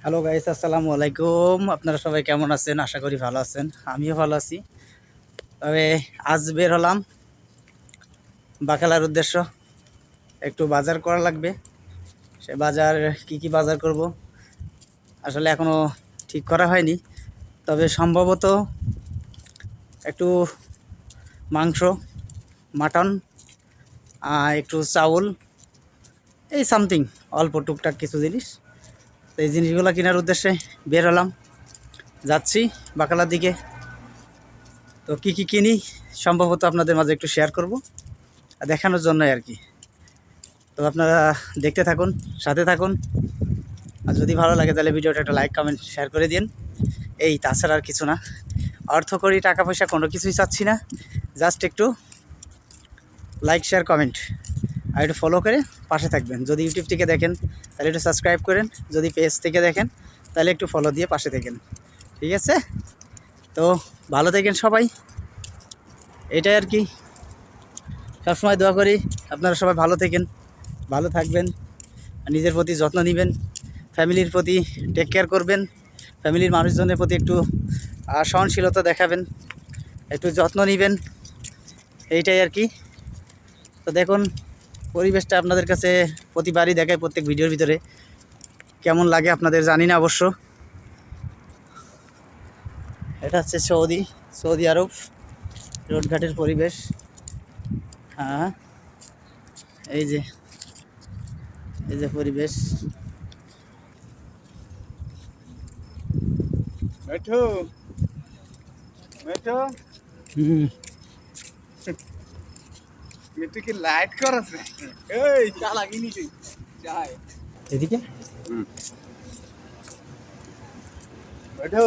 Hello guys, আসসালামু আলাইকুম। আপনারা সবাই কেমন আছেন? আশা করি ভালো আছেন। আমিও ভালো আছি। তবে আজ বের হলাম বাকালার উদ্দেশ্য। একটু বাজার করা লাগবে। সে বাজার কি বাজার করব আসলে এখনও ঠিক করা হয়নি। তবে সম্ভবত একটু মাংস, মাটন, একটু চাউল, এই সামথিং অল্প টুকটাক কিছু জিনিস। তো এই জিনিসগুলো কেনার উদ্দেশ্যে বের হলাম, যাচ্ছি বাকালার দিকে। তো কি কিনি সম্ভবত আপনাদের মাঝে একটু শেয়ার করব, দেখানোর জন্যই আর কি। তো আপনারা দেখতে থাকুন, সাথে থাকুন। আর যদি ভালো লাগে তাহলে ভিডিওটা একটা লাইক, কমেন্ট, শেয়ার করে দিন। এই তাছাড়া আর কিছু না। অর্থ করি, টাকা পয়সা কোনো কিছুই চাচ্ছি না। জাস্ট একটু লাইক, শেয়ার, কমেন্ট আর একটু ফলো করে পাশে থাকবেন। যদি ইউটিউব থেকে দেখেন তাহলে একটু সাবস্ক্রাইব করেন, যদি পেজ থেকে দেখেন তাহলে একটু ফলো দিয়ে পাশে থাকেন। ঠিক আছে? তো ভালো থাকেন সবাই, এটাই আর কি। সবসময় দোয়া করি আপনারা সবাই ভালো থাকেন, ভালো থাকবেন, নিজের প্রতি যত্ন নেবেন, ফ্যামিলির প্রতি টেক কেয়ার করবেন, ফ্যামিলির মানুষজনের প্রতি একটু সহনশীলতা দেখাবেন, একটু যত্ন নেবেন, এইটাই আর কি। তো দেখুন পরিবেশটা আপনাদের কাছে প্রতিবারই দেখায়, প্রত্যেক ভিডিওর ভিতরে। কেমন লাগে আপনাদের জানি না অবশ্য। এটা হচ্ছে সৌদি আরব রোডঘাটের পরিবেশ। হ্যাঁ, এই যে পরিবেশ। মেঠো মেঠো মেঠো কি লাইট করেছে? এই চা লাগিনি তুই চাই এদিকে মেঠো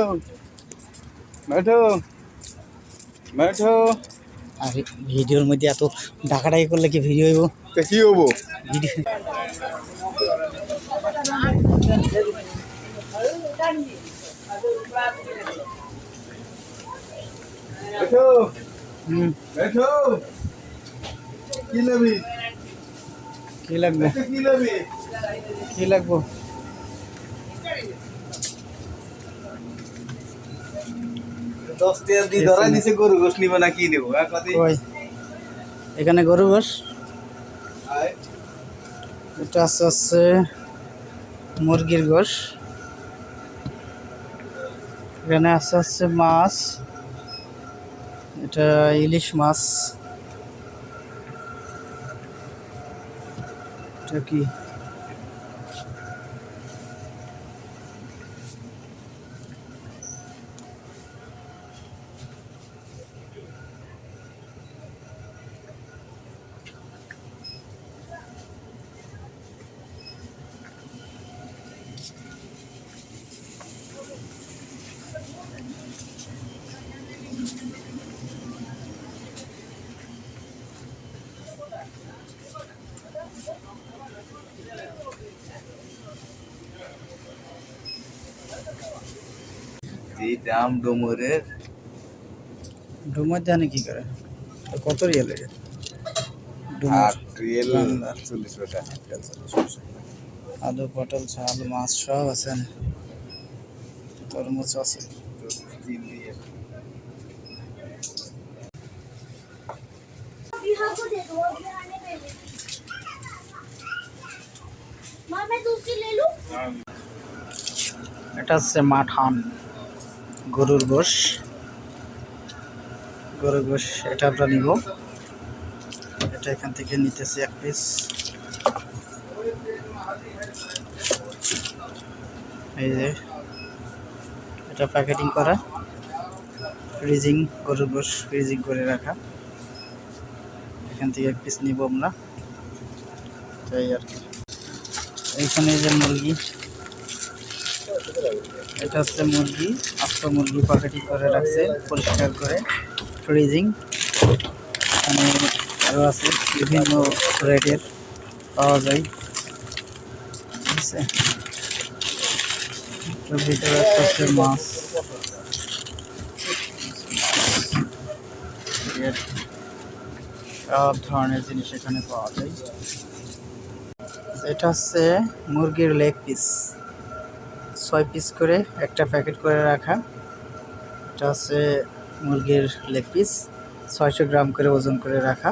মেঠো মেঠো। আর ভিডিওর মধ্যে এত ডাকাডাকি করলে কি ভিডিও হইব? তা কি হবো? ভিডিও মেঠো মেঠো কি নেবি? কি লাগবে? মেঠো কি নেবি? কি লাগবো? 10 টাকা দিয়ে ধরাই দিছে, গরু গোশ নিব না কি নেবো? কই এখানে গরু গোশ, আয় এটা আছে মুরগির গোশ, এখানে আছে মাছ, এটা ইলিশ মাছ, এটা কি এই দাম ডোমরের। ডুমার জানে কি করে? তো কত রিয়াল এটা? আর রিয়েল বাংলার 40 পয়সা। আলু, পটল, ঝাল, মাছ সব আছে, তরমুজ আছে। তিন দিয়ে এটা হচ্ছে মাঠান গরুর গোশ, গরুর গোশ এটা আমরা নিব। এটা এখান থেকে নিতেছি এক পিস। এই যে এটা প্যাকেটিং করা, ফ্রিজিং, গরুর গোশ ফ্রিজিং করে রাখা। এখান থেকে এক পিস নিব আমরা, তাই আর কি। এইখানে যে মুরগি, এটা হচ্ছে মুরগি, আস্ত মুরগি প্যাকেটিং করে রাখছে পরিষ্কার করে, ফ্রিজিং। এখানে আরও আছে বিভিন্ন রেটের পাওয়া যায়, ঠিক আছে। এটার ভিতরে একটা হচ্ছে মাছ, সব ধরনের জিনিস এখানে পাওয়া যায়। এটা হচ্ছে মুরগির লেগ পিস, 6 পিস করে একটা প্যাকেট করে রাখা। এটা হচ্ছে মুরগির লেগ পিস, 600 গ্রাম করে ওজন করে রাখা।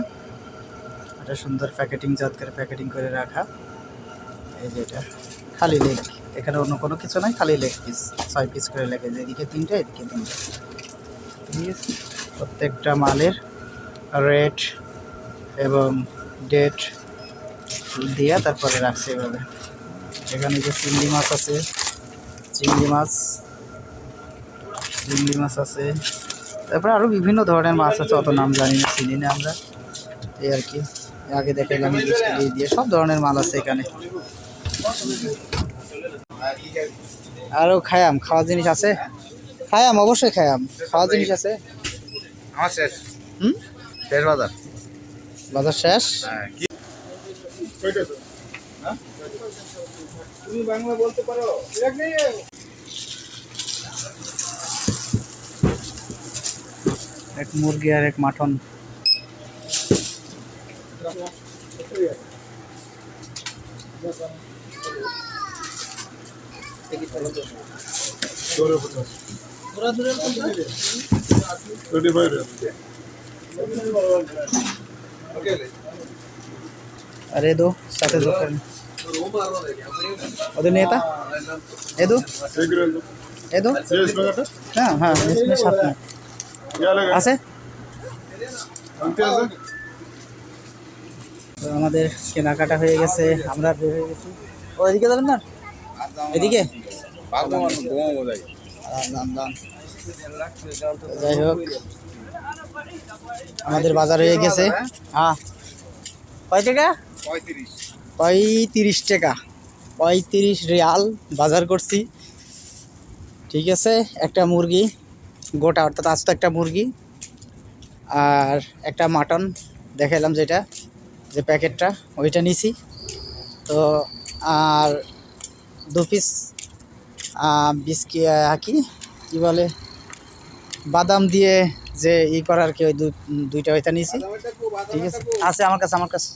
এটা সুন্দর জাত করে প্যাকেটিং করে রাখা। এই যে এটা খালি লেগ, এখানে অন্য কোনো কিছু নাই, খালি লেগ পিস 6 পিস করে লেগে, এদিকে 3টা এদিকে 3টা। ঠিক আছে, প্রত্যেকটা মালের রেট এবং ডেট দিয়ে তারপরে রাখছে এভাবে। এখানে যে চিংড়ি মাছ আছে, চিংড়ি মাছ আছে, তারপরে আরও বিভিন্ন ধরনের মাছ আছে, অত নাম জানি না, চিনি না আমরা, এই আর কি। আগে দেখাইলাম এই দিয়ে সব ধরনের মাল আছে এখানে। আরও খাওয়া জিনিস আছে, অবশ্যই খাওয়া জিনিস আছে। আমার শেষ হুম, শেষ বাজার। বাজার শেষ। তুমি বাংলা বলতে পারো? এক মুরগি আর এক মাটন। अरे दो साथे दो कर उधर नहीं था, ये दो हाँ हाँ इसमें साथ में আছে। তো আমাদের কেনাকাটা হয়ে গেছে, আমরা বের হয়ে গেছি। ও এদিকে যাবেন না, এদিকে যাই হোক আমাদের বাজার হয়ে গেছে। হ্যাঁ, কয় টাকা? 35 টাকা, 35 রিয়াল বাজার করছি। ঠিক আছে, একটা মুরগি গোটা, অর্থাৎ আস্ত একটা মুরগি আর একটা মাটন দেখালাম, যেটা যে প্যাকেটটা ওইটা নিছি। তো আর 2 পিস বিস্কিট কি বলে বাদাম দিয়ে যে করার কি, ওই দুইটা ওইটা নিছি। ঠিক আছে, আছে আমার কাছে।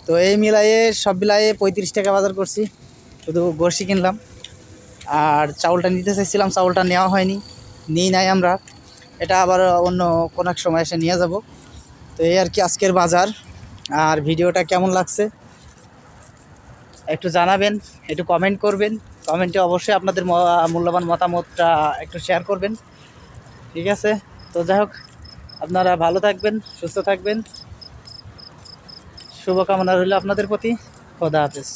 তো এই মিলাইয়ে সব মিলাইয়ে 35 টাকা বাজার করছি। শুধু গোশি কিনলাম আর চাউলটা নিতে চাইছিলাম, চাউলটা নেওয়া হয়নি, নিই নাই আমরা, এটা আবার অন্য কোনো এক সময় এসে নিয়ে যাব। তো এই আর কি আজকের বাজার। আর ভিডিওটা কেমন লাগছে একটু জানাবেন, একটু কমেন্ট করবেন, কমেন্টে অবশ্যই আপনাদের মূল্যবান মতামতটা একটু শেয়ার করবেন। ঠিক আছে, তো যাই হোক আপনারা ভালো থাকবেন, সুস্থ থাকবেন, শুভকামনা রইল আপনাদের প্রতি। খোদা হাফেজ।